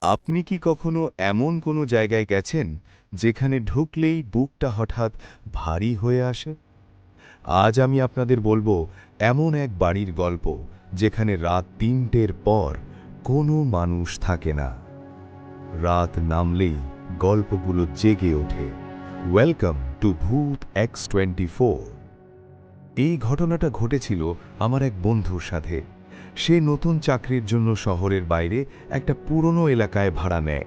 আপনি কি কখনো এমন কোনো জায়গায় গেছেন যেখানে ঢুকলেই বুকটা হঠাৎ ভারী হয়ে আসে? আজ আমি আপনাদের বলবো এমন এক বাড়ির গল্প যেখানে রাত ৩টের পর কোনো মানুষ থাকে না। রাত নামলেই গল্পগুলো জেগে ওঠে। ওয়েলকাম টু ভূত X24। এই ঘটনাটা ঘটেছিল আমার এক বন্ধুর সাথে। সে নতুন চাকরির জন্য শহরের বাইরে একটা পুরনো এলাকায় ভাড়া নেয়।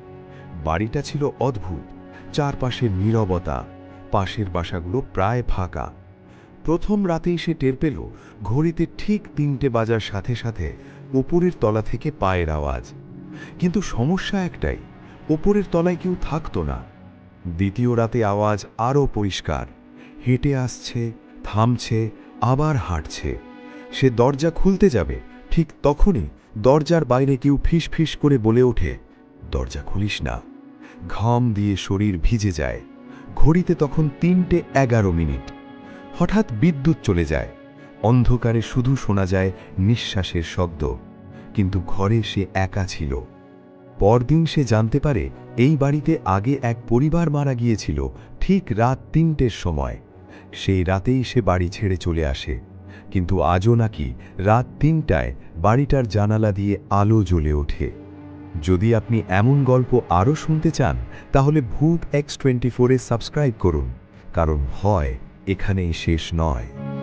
বাড়িটা ছিল অদ্ভুত, চারপাশে নীরবতা, পাশের বাসাগুলো প্রায় ফাঁকা। প্রথম রাতেই সে টের পেল ঘড়িতে ঠিক ৩টে বাজার সাথে সাথে ওপরের তলা থেকে পায়ের আওয়াজ। কিন্তু সমস্যা একটাই, ওপরের তলায় কেউ থাকতো না। দ্বিতীয় রাতে আওয়াজ আরও পরিষ্কার, হেঁটে আসছে, থামছে, আবার হাঁটছে। সে দরজা খুলতে যাবে, ঠিক তখনই দরজার বাইরে কেউ ফিস ফিস করে বলে ওঠে, দরজা খুলিস না। ঘাম দিয়ে শরীর ভিজে যায়। ঘড়িতে তখন ৩:১১। হঠাৎ বিদ্যুৎ চলে যায়। অন্ধকারে শুধু শোনা যায় নিঃশ্বাসের শব্দ। কিন্তু ঘরে সে একা ছিল। পরদিন সে জানতে পারে এই বাড়িতে আগে এক পরিবার মারা গিয়েছিল, ঠিক রাত ৩টের সময়। সেই রাতেই সে বাড়ি ছেড়ে চলে আসে। কিন্তু আজও নাকি রাত ৩টায় বাড়িটার জানালা দিয়ে আলো জ্বলে ওঠে। যদি আপনি এমন গল্প আরও শুনতে চান, তাহলে ভূত X24-এ সাবস্ক্রাইব করুন, কারণ হয় এখানেই শেষ নয়।